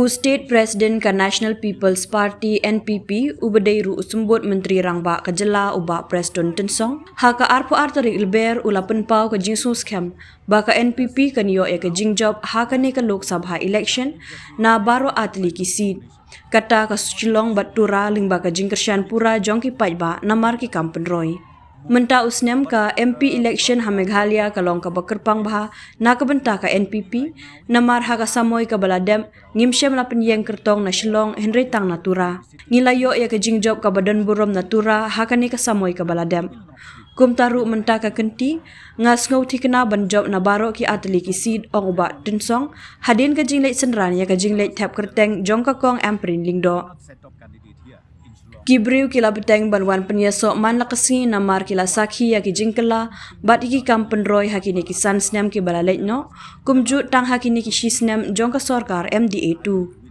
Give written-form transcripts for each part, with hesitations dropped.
State President ka National People's Party NPP ubadeiru usumbut Menteri Rangba ka Jela Bah Prestone tensong ha ka arpo artari ilber ula penpau ka jingsu scam ba ka NPP ka niyo ya ka jingjob ha ka ne ka Lok Sabha election na baro atli ki seat kata ka suchilong batura lingba ka jingkershan pura jongki pajba namar ki kampen roy Mynta snem ka MP election ha Meghalaya ka long ka kyrpang bah na kabenta ka NPP namar ha ka samoy ka baladem ngimsem la penyeng kertong na Shillong Henry tang natura ngilayo ya ka jingjob ka badan burom natura ha ka ni ka samoy ka baladem kum taru menta ka kenti ngas ngau thi kena banjob na baro ki atli ki seed ong uba tinsong hadin ka jinglek senran ya ka jinglek thap kerteng jong ka kong amprin lingdo Kibriu kila beteng banwan penyeso man lakasi namar kila sakhi ya ki jingkela bat iki kampen roy hakini ki san snem ki balalek no kumjut tang hakini ki shi snem jong ka sarkar MDA2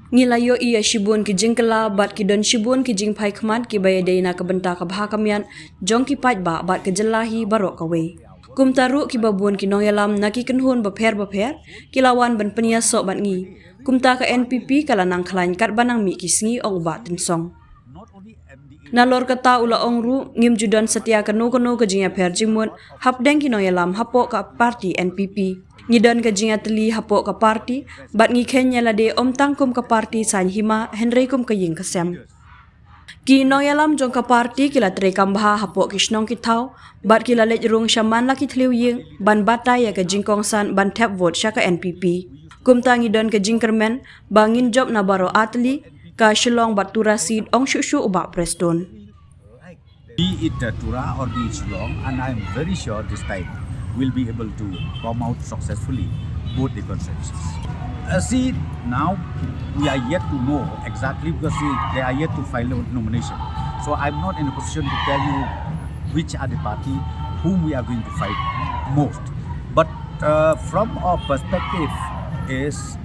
ngilayo iya shibun ki jingkela bat ki don shibun ki jing pai khmat ki bayadei na ka benta ka bhakamian jong ki paj ba bat ke jelahi barok kawe kum taru ki babun ki noyalam na ki kenhun bapher kilawan ban penyeso bat ngi kumta ka NPP kala nang khlain kat banang mi ki sngi ong ba tinsong Nalor kata ula ongru ngim judan setia kanu ke jinga per jimut hap deng kino yalam hapo ka parti NPP ngidan ke jinga teli hapo ka parti bat ngi kenya lade om tangkum ka parti san hima Henry kum ke ying kesem kino yalam jong ka parti kila tre kambha hapo kishnong ki thau bat kila lej rung shaman la ki thliu ying ban batai ya ke jingkong san ban tap vote sha ka NPP kum tangi don ke jingkermen bangin job na baro atli ka Shillong batura seed ong shushu Bah Prestone. Be it Tura or be it Shillong, and I am very sure this time will be able to come out successfully both the consensus. See, now we are yet to know exactly because they are yet to file a nomination. So I'm not in a position to tell you which are the party whom we are going to fight most. But from our perspective is,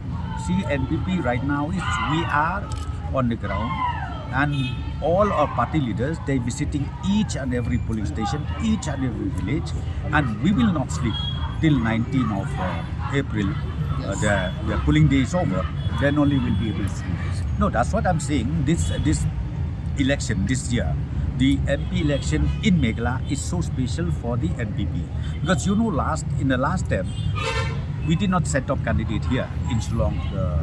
see, NPP right now is we are on the ground and all our party leaders, they visiting each and every polling station, each and every village, and we will not sleep till 19th of April. The polling day is over, then only we'll be able to sleep. No, that's what I'm saying. This election this year, the MP election in Meghalaya is so special for the NPP because you know in the last term we did not set up candidate here in Shillong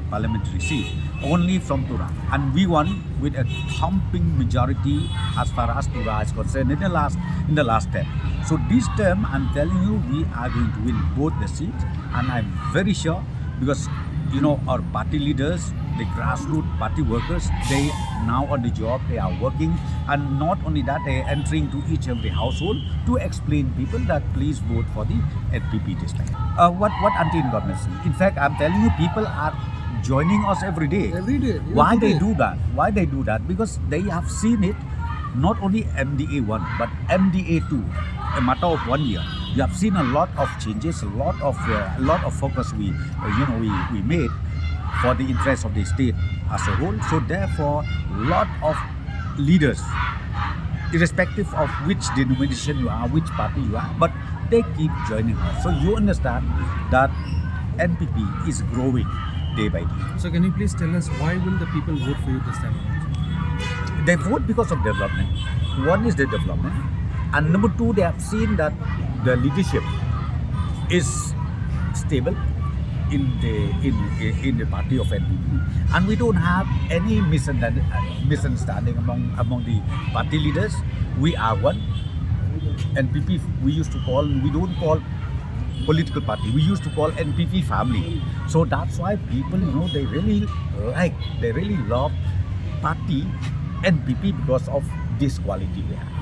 parliamentary seat, only from Tura, and we won with a thumping majority as far as Tura is concerned in the last term. So this term, I'm telling you, we are going to win both the seats, and I'm very sure because you know our party leaders, the grassroots party workers, they now on the job, they are working, and not only that, they are entering to each and every household to explain people that please vote for the NPP this time. What anti-government see? In fact, I'm telling you, people are joining us every day. Why they do that? Why they do that? Because they have seen it, not only MDA1 but MDA2, a matter of 1 year. We have seen a lot of changes, a lot of focus we made for the interest of the state as a whole. So therefore, lot of leaders, irrespective of which denomination you are, which party you are, but they keep joining us. So you understand that NPP is growing day by day. So can you please tell us why will the people vote for you this time around? They vote because of development. One is the development, and number two, they have seen that the leadership is stable in the party of NPP, and we don't have any misunderstanding among the party leaders. We are one. NPP we don't call political party. We used to call NPP family. So that's why people, they really love party NPP because of this quality they have.